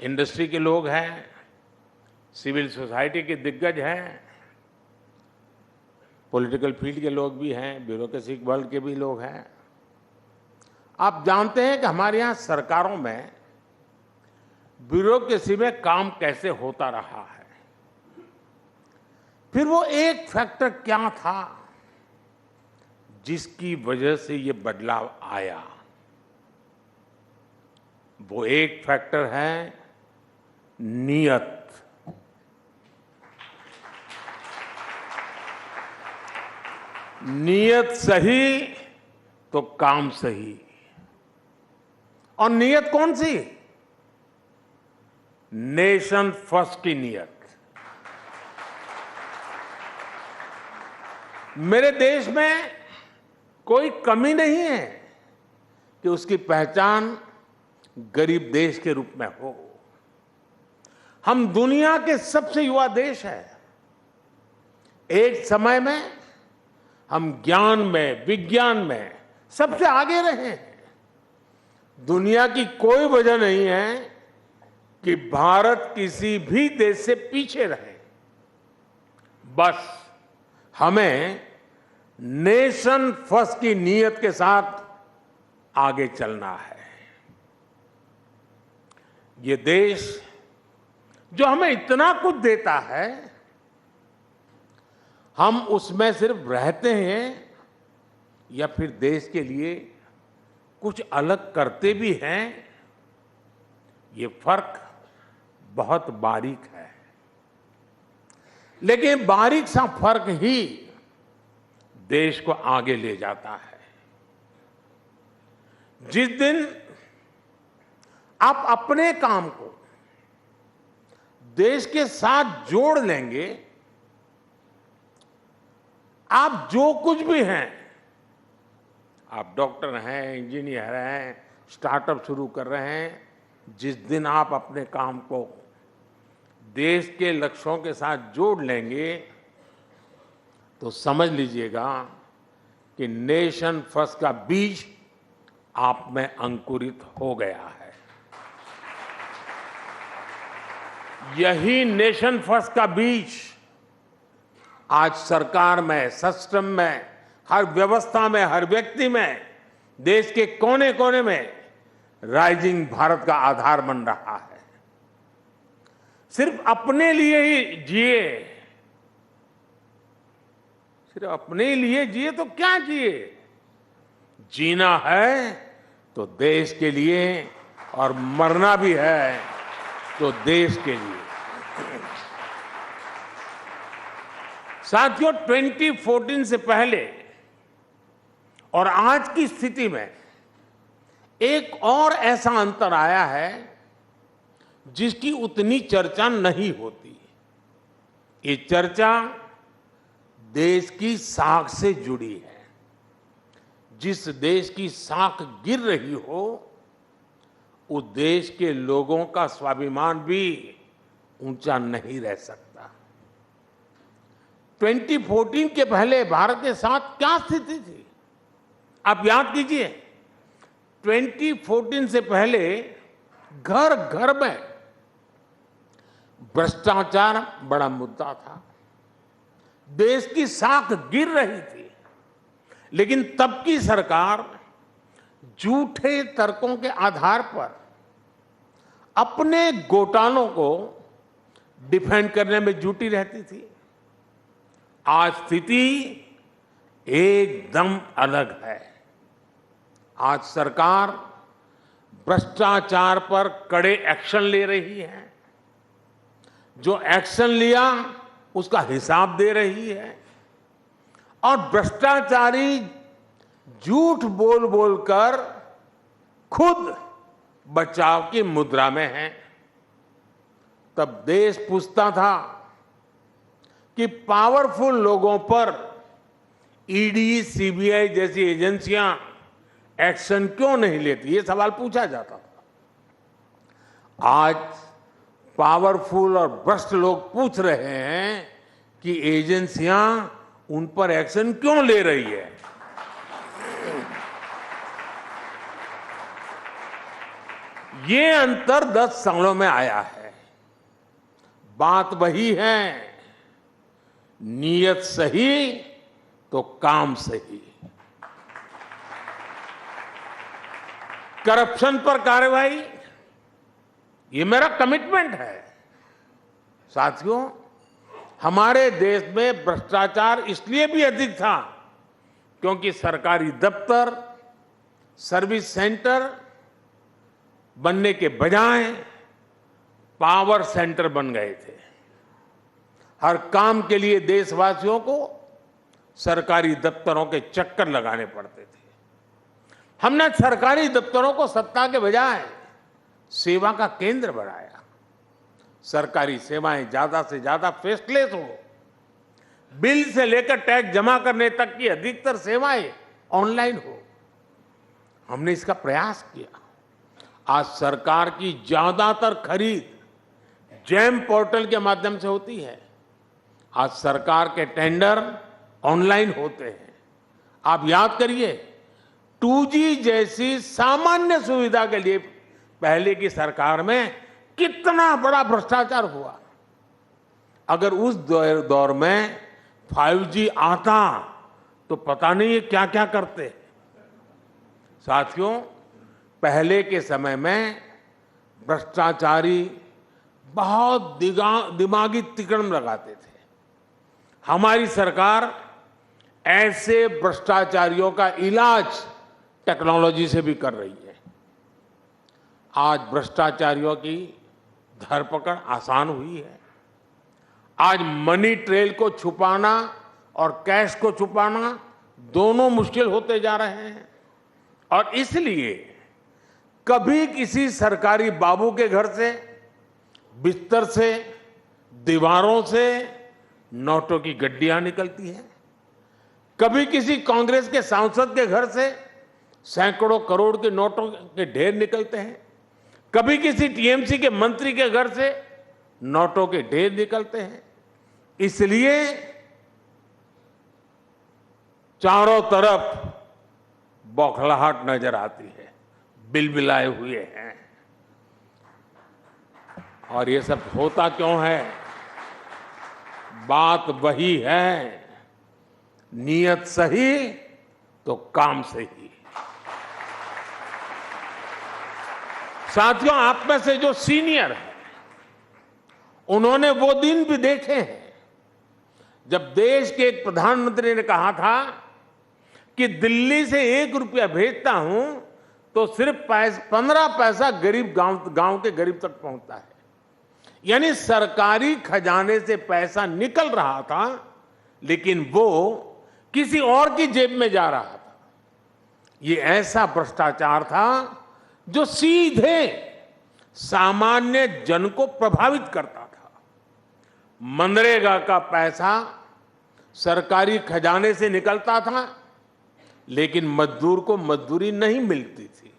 Industry के लोग हैं, सिविल सोसाइटी के दिग्गज हैं, पॉलिटिकल फील्ड के लोग भी हैं, ब्यूरोक्रेसी वर्ल्ड के भी लोग हैं। आप जानते हैं कि हमारे यहाँ सरकारों में ब्यूरोक्रेसी में काम कैसे होता रहा है। फिर वो एक फैक्टर क्या था जिसकी वजह से ये बदलाव आया? वो एक फैक्टर है नियत। नियत सही तो काम सही। और नियत कौन सी? नेशन फर्स्ट की नियत। मेरे देश में कोई कमी नहीं है कि उसकी पहचान गरीब देश के रूप में हो। हम दुनिया के सबसे युवा देश हैं। एक समय में हम ज्ञान में, विज्ञान में सबसे आगे रहे हैं। दुनिया की कोई वजह नहीं है कि भारत किसी भी देश से पीछे रहे। बस हमें नेशन फर्स्ट की नीयत के साथ आगे चलना है। ये देश जो हमें इतना कुछ देता है, हम उसमें सिर्फ रहते हैं या फिर देश के लिए कुछ अलग करते भी हैं, ये फर्क बहुत बारीक है। लेकिन बारीक सा फर्क ही देश को आगे ले जाता है। जिस दिन आप अपने काम को देश के साथ जोड़ लेंगे, आप जो कुछ भी हैं, आप डॉक्टर हैं, इंजीनियर हैं, स्टार्टअप शुरू कर रहे हैं, जिस दिन आप अपने काम को देश के लक्ष्यों के साथ जोड़ लेंगे तो समझ लीजिएगा कि नेशन फर्स्ट का बीज आप में अंकुरित हो गया है। यही नेशन फर्स्ट का बीज आज सरकार में, सिस्टम में, हर व्यवस्था में, हर व्यक्ति में, देश के कोने कोने में राइजिंग भारत का आधार बन रहा है। सिर्फ अपने लिए ही जिए, सिर्फ अपने लिए जिए तो क्या जिए? जीना है तो देश के लिए, और मरना भी है तो देश के लिए। साथियों, 2014 से पहले और आज की स्थिति में एक और ऐसा अंतर आया है जिसकी उतनी चर्चा नहीं होती। ये चर्चा देश की साख से जुड़ी है। जिस देश की साख गिर रही हो, उस देश के लोगों का स्वाभिमान भी ऊंचा नहीं रह सकता। 2014 के पहले भारत के साथ क्या स्थिति थी? आप याद कीजिए, 2014 से पहले घर घर में भ्रष्टाचार बड़ा मुद्दा था। देश की साख गिर रही थी, लेकिन तब की सरकार झूठे तर्कों के आधार पर अपने घोटालों को डिफेंड करने में जुटी रहती थी। आज स्थिति एकदम अलग है। आज सरकार भ्रष्टाचार पर कड़े एक्शन ले रही है। जो एक्शन लिया उसका हिसाब दे रही है, और भ्रष्टाचारी झूठ बोल बोलकर खुद बचाव की मुद्रा में है। तब देश पूछता था कि पावरफुल लोगों पर ईडी, सीबीआई जैसी एजेंसियां एक्शन क्यों नहीं लेती, ये सवाल पूछा जाता था। आज पावरफुल और भ्रष्ट लोग पूछ रहे हैं कि एजेंसियां उन पर एक्शन क्यों ले रही है। ये अंतर 10 सालों में आया है। बात वही है, नीयत सही तो काम सही। करप्शन पर कार्रवाई, ये मेरा कमिटमेंट है। साथियों, हमारे देश में भ्रष्टाचार इसलिए भी अधिक था क्योंकि सरकारी दफ्तर, सर्विस सेंटर बनने के बजाय पावर सेंटर बन गए थे। हर काम के लिए देशवासियों को सरकारी दफ्तरों के चक्कर लगाने पड़ते थे। हमने सरकारी दफ्तरों को सत्ता के बजाय सेवा का केंद्र बनाया। सरकारी सेवाएं ज्यादा से ज्यादा फेसलेस हो, बिल से लेकर टैक्स जमा करने तक की अधिकतर सेवाएं ऑनलाइन हो। हमने इसका प्रयास किया। आज सरकार की ज्यादातर खरीद जेम पोर्टल के माध्यम से होती है। आज सरकार के टेंडर ऑनलाइन होते हैं। आप याद करिए, 2G जैसी सामान्य सुविधा के लिए पहले की सरकार में कितना बड़ा भ्रष्टाचार हुआ। अगर उस दौर में 5G आता तो पता नहीं ये क्या क्या करते। साथियों, पहले के समय में भ्रष्टाचारी बहुत दिमागी तिकड़म लगाते थे। हमारी सरकार ऐसे भ्रष्टाचारियों का इलाज टेक्नोलॉजी से भी कर रही है। आज भ्रष्टाचारियों की धरपकड़ आसान हुई है। आज मनी ट्रेल को छुपाना और कैश को छुपाना दोनों मुश्किल होते जा रहे हैं। और इसलिए कभी किसी सरकारी बाबू के घर से, बिस्तर से, दीवारों से नोटों की गड्डियां निकलती हैं। कभी किसी कांग्रेस के सांसद के घर से सैकड़ों करोड़ के नोटों के ढेर निकलते हैं। कभी किसी टीएमसी के मंत्री के घर से नोटों के ढेर निकलते हैं। इसलिए चारों तरफ बौखलाहट नजर आती है, बिलबिलाए हुए हैं। और ये सब होता क्यों है? बात वही है, नीयत सही तो काम सही। साथियों, आप में से जो सीनियर हैं, उन्होंने वो दिन भी देखे हैं जब देश के एक प्रधानमंत्री ने कहा था कि दिल्ली से 1 रुपया भेजता हूं तो सिर्फ 15 पैसा गरीब गांव के गरीब तक पहुंचता है। यानी सरकारी खजाने से पैसा निकल रहा था, लेकिन वो किसी और की जेब में जा रहा था। ये ऐसा भ्रष्टाचार था जो सीधे सामान्य जन को प्रभावित करता था। मनरेगा का पैसा सरकारी खजाने से निकलता था, लेकिन मजदूर को मजदूरी नहीं मिलती थी।